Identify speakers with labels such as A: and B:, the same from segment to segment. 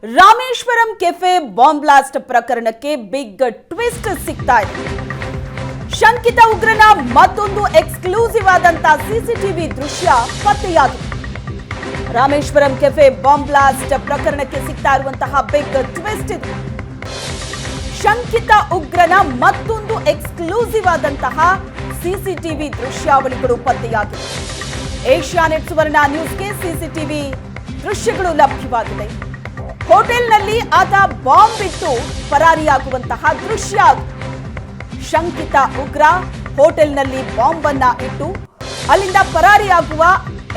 A: Rameswaram cafe bomb blast ಪ್ರಕರಣಕ್ಕೆ big twist ಸಿಗ್ತಾ ಇದೆ. ಶಂಕಿತ ಉಗ್ರನ ಮತ್ತೊಂದು ಎಕ್ಸ್ಕ್ಲೂಸಿವ್ ಆದಂತ ಸಿಸಿಟಿವಿ ದೃಶ್ಯ ಪತ್ತೆಯಾಗಿದೆ. ರಾಮೇಶ್ವರಂ ಕೆಫೆ ಬಾಂಬ್ ಬ್ಲಾಸ್ಟ್ ಪ್ರಕರಣಕ್ಕೆ ಸಿಗ್ತಾ ಇರುವಂತಹ ಬಿಗ್ ಟ್ವಿಸ್ಟ್ ಇದು. ಶಂಕಿತ ಉಗ್ರನ ಮತ್ತೊಂದು ಎಕ್ಸ್ಕ್ಲೂಸಿವ್ ಆದಂತಹ ಸಿಸಿಟಿವಿ ದೃಶ್ಯಾವಳಿಗಳು ಪತ್ತೆಯಾಗಿವೆ. ಏಷ್ಯಾನೆಟ್ ಸುವರ್ಣ ನ್ಯೂಸ್ಗೆ ಸಿಸಿಟಿವಿ ದೃಶ್ಯಗಳು ಲಭ್ಯವಾಗಿದೆ. ಹೋಟೆಲ್ನಲ್ಲಿ ಆತ ಬಾಂಬ್ ಇಟ್ಟು ಪರಾರಿಯಾಗುವಂತಹ ದೃಶ್ಯ. ಶಂಕಿತ ಉಗ್ರ ಹೋಟೆಲ್ನಲ್ಲಿ ಬಾಂಬ್ ಅನ್ನ ಇಟ್ಟು ಅಲ್ಲಿಂದ ಪರಾರಿಯಾಗುವ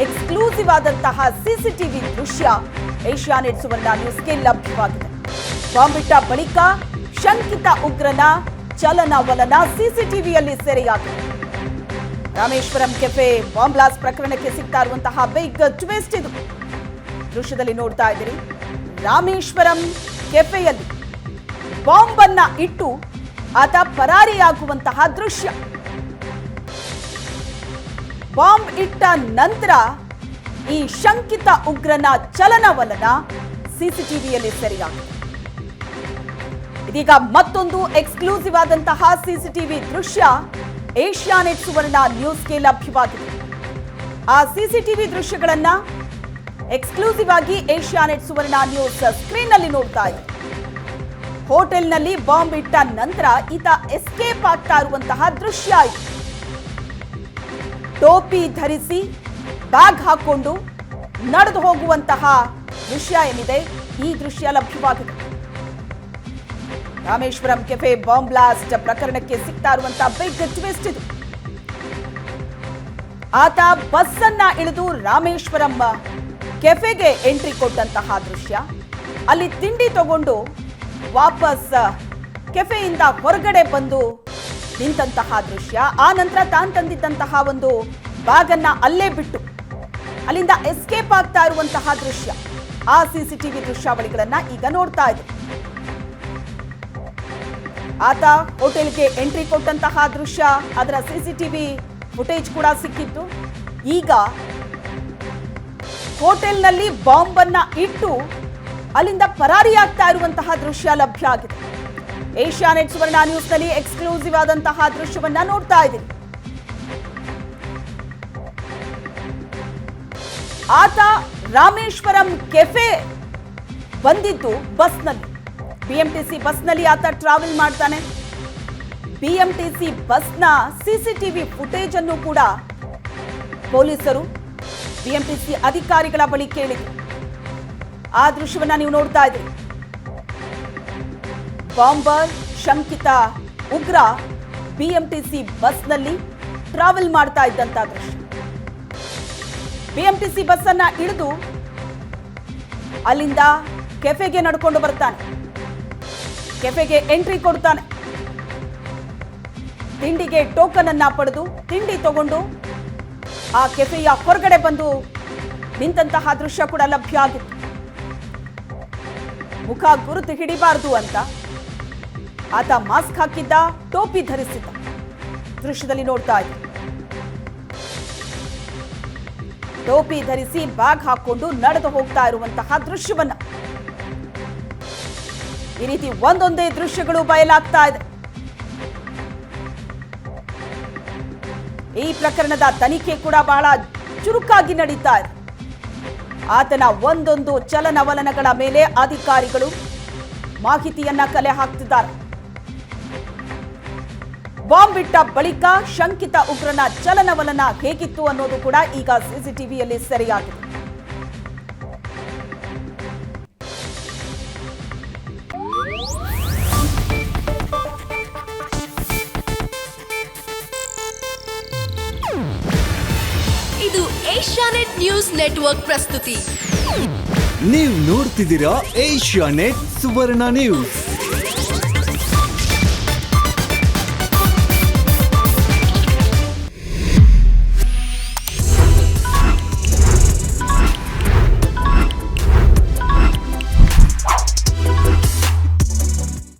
A: ಎಕ್ಸ್ಕ್ಲೂಸಿವ್ ಆದಂತಹ ಸಿಸಿಟಿವಿ ದೃಶ್ಯ ಏಷ್ಯಾನೆಟ್ ಸುವರ್ಣ ನ್ಯೂಸ್ಗೆ ಲಭ್ಯವಾಗಿದೆ. ಬಾಂಬ್ ಇಟ್ಟ ಬಳಿಕ ಶಂಕಿತ ಉಗ್ರನ ಚಲನವಲನ ಸಿಸಿಟಿವಿಯಲ್ಲಿ ಸೆರೆಯಾಗಿದೆ. ರಾಮೇಶ್ವರಂ ಕೆಫೆ ಬಾಂಬ್ ಬ್ಲಾಸ್ಟ್ ಪ್ರಕರಣಕ್ಕೆ ಸಿಗ್ತಾ ಇರುವಂತಹ ಬಿಗ್ ಟ್ವಿಸ್ಟ್ ಇದು. ದೃಶ್ಯದಲ್ಲಿ ನೋಡ್ತಾ ಇದ್ದೀರಿ, ರಾಮೇಶ್ವರಂ ಕೆಫೆಯಲ್ಲಿ ಬಾಂಬ್ ಅನ್ನ ಇಟ್ಟು ಆತ ಪರಾರಿಯಾಗುವಂತಹ ದೃಶ್ಯ. ಬಾಂಬ್ ಇಟ್ಟ ನಂತರ ಈ ಶಂಕಿತ ಉಗ್ರನ ಚಲನವಲನ ಸಿಸಿಟಿವಿಯಲ್ಲಿ ಸೆರೆಯಾಗಿದೆ. ಇದೀಗ ಮತ್ತೊಂದು ಎಕ್ಸ್ಕ್ಲೂಸಿವ್ ಆದಂತಹ ಸಿಸಿಟಿವಿ ದೃಶ್ಯ ಏಷ್ಯಾನೆಟ್ ಸುವರ್ಣ ನ್ಯೂಸ್ಗೆ ಲಭ್ಯವಾಗಿದೆ. ಆ ಸಿಸಿಟಿವಿ ದೃಶ್ಯಗಳನ್ನ ಎಕ್ಸ್ಕ್ಲೂಸಿವ್ ಆಗಿ ಏಷ್ಯಾನೆಟ್ ಸುವರ್ಣ ನ್ಯೂಸ್ ಸ್ಕ್ರೀನ್ ನಲ್ಲಿ ನೋಡ್ತಾ ಇದೆ. ಹೋಟೆಲ್ನಲ್ಲಿ ಬಾಂಬ್ ಇಟ್ಟ ನಂತರ ಈತ ಎಸ್ಕೇಪ್ ಆಗ್ತಾ ಇರುವಂತಹ ದೃಶ್ಯ ಇದು. ಟೋಪಿ ಧರಿಸಿ ಬ್ಯಾಗ್ ಹಾಕೊಂಡು ನಡೆದು ಹೋಗುವಂತಹ ದೃಶ್ಯ ಏನಿದೆ, ಈ ದೃಶ್ಯ ಲಭ್ಯವಾಗಿದೆ. ರಾಮೇಶ್ವರಂ ಕೆಫೆ ಬಾಂಬ್ ಬ್ಲಾಸ್ಟ್ ಪ್ರಕರಣಕ್ಕೆ ಸಿಗ್ತಾ ಇರುವಂತಹ ಬಿಗ್ ಟ್ವಿಸ್ಟ್ ಇದು. ಆತ ಬಸ್ ಅನ್ನ ಇಳಿದು ರಾಮೇಶ್ವರಂ ಕೆಫೆಗೆ ಎಂಟ್ರಿ ಕೊಟ್ಟಂತಹ ದೃಶ್ಯ, ಅಲ್ಲಿ ತಿಂಡಿ ತಗೊಂಡು ವಾಪಸ್ ಕೆಫೆಯಿಂದ ಹೊರಗಡೆ ಬಂದು ನಿಂತಹ ದೃಶ್ಯ, ಆ ನಂತರ ತಾನು ತಂದಿದ್ದಂತಹ ಒಂದು ಬ್ಯಾಗ್ ಅನ್ನ ಅಲ್ಲೇ ಬಿಟ್ಟು ಅಲ್ಲಿಂದ ಎಸ್ಕೇಪ್ ಆಗ್ತಾ ಇರುವಂತಹ ದೃಶ್ಯ, ಆ ಸಿಸಿಟಿವಿ ದೃಶ್ಯಾವಳಿಗಳನ್ನ ಈಗ ನೋಡ್ತಾ ಇದೆ. ಆತ ಹೋಟೆಲ್ಗೆ ಎಂಟ್ರಿ ಕೊಟ್ಟಂತಹ ದೃಶ್ಯ, ಅದರ ಸಿಸಿಟಿವಿ ಫುಟೇಜ್ ಕೂಡ ಸಿಕ್ಕಿತ್ತು. ಈಗ ಹೋಟೆಲ್ನಲ್ಲಿ ಬಾಂಬ್ ಅನ್ನ ಇಟ್ಟು ಅಲ್ಲಿಂದ ಪರಾರಿಯಾಗ್ತಾ ಇರುವಂತಹ ದೃಶ್ಯ ಲಭ್ಯ ಆಗಿದೆ. ಏಷ್ಯಾನೆಟ್ ಸುವರ್ಣ ನ್ಯೂಸ್ ನಲ್ಲಿ ಎಕ್ಸ್ಕ್ಲೂಸಿವ್ ಆದಂತಹ ದೃಶ್ಯವನ್ನ ನೋಡ್ತಾ ಇದ್ದೀರಿ. ಆತ ರಾಮೇಶ್ವರಂ ಕೆಫೆ ಬಂದಿದ್ದು ಬಸ್ನಲ್ಲಿ, ಬಿಎಂಟಿಸಿ ಬಸ್ನಲ್ಲಿ ಆತ ಟ್ರಾವೆಲ್ ಮಾಡ್ತಾನೆ. ಬಿಎಂಟಿಸಿ ಬಸ್ನ ಸಿಸಿಟಿವಿ ಫುಟೇಜ್ ಅನ್ನು ಕೂಡ ಪೊಲೀಸರು ಬಿಎಂಟಿಸಿ ಅಧಿಕಾರಿಗಳ ಬಳಿ ಕೇಳಿದ್ರು. ಆ ದೃಶ್ಯವನ್ನ ನೀವು ನೋಡ್ತಾ ಇದ್ದೀರಿ. ಬಾಂಬರ್ ಶಂಕಿತ ಉಗ್ರ ಬಿಎಂಟಿಸಿ ಬಸ್ನಲ್ಲಿ ಟ್ರಾವೆಲ್ ಮಾಡ್ತಾ ಇದ್ದಂತ ದೃಶ್ಯ. ಬಿಎಂಟಿಸಿ ಬಸ್ ಅನ್ನ ಇಳಿದು ಅಲ್ಲಿಂದ ಕೆಫೆಗೆ ನಡ್ಕೊಂಡು ಬರ್ತಾನೆ. ಕೆಫೆಗೆ ಎಂಟ್ರಿ ಕೊಡ್ತಾನೆ. ತಿಂಡಿಗೆ ಟೋಕನ್ ಅನ್ನ ಪಡೆದು ತಿಂಡಿ ತಗೊಂಡು ಆ ಕೆಫೆಯ ಹೊರಗಡೆ ಬಂದು ನಿಂತಹ ದೃಶ್ಯ ಕೂಡ ಲಭ್ಯ ಆಗಿತ್ತು. ಮುಖ ಗುರುತು ಹಿಡಿಬಾರದು ಅಂತ ಆತ ಮಾಸ್ಕ್ ಹಾಕಿದ್ದ, ಟೋಪಿ ಧರಿಸಿದ್ದ. ದೃಶ್ಯದಲ್ಲಿ ನೋಡ್ತಾ ಇದ್ದ. ಟೋಪಿ ಧರಿಸಿ ಬ್ಯಾಗ್ ಹಾಕೊಂಡು ನಡೆದು ಹೋಗ್ತಾ ಇರುವಂತಹ ದೃಶ್ಯವನ್ನ, ಈ ರೀತಿ ಒಂದೊಂದೇ ದೃಶ್ಯಗಳು ಬಯಲಾಗ್ತಾ ಇದೆ. ಈ ಪ್ರಕರಣದ ತನಿಖೆ ಕೂಡ ಬಹಳ ಚುರುಕಾಗಿ ನಡೀತಾ ಇದೆ. ಆತನ ಒಂದೊಂದು ಚಲನವಲನಗಳ ಮೇಲೆ ಅಧಿಕಾರಿಗಳು ಮಾಹಿತಿಯನ್ನ ಕಲೆ ಹಾಕ್ತಿದ್ದಾರೆ. ಬಾಂಬ್ ಇಟ್ಟ ಬಳಿಕ ಶಂಕಿತ ಉಗ್ರನ ಚಲನವಲನ ಹೇಗಿತ್ತು ಅನ್ನೋದು ಕೂಡ ಈಗ ಸಿಸಿಟಿವಿಯಲ್ಲಿ ಸೆರೆಯಾಗಿದೆ.
B: ಇದು ಏಷ್ಯಾನೆಟ್ ನ್ಯೂಸ್ ನೆಟ್ವರ್ಕ್ ಪ್ರಸ್ತುತಿ.
C: ನೀವು ನೋಡ್ತಿದ್ದೀರಾ ಏಷ್ಯಾನೆಟ್ ಸುವರ್ಣ ನ್ಯೂಸ್.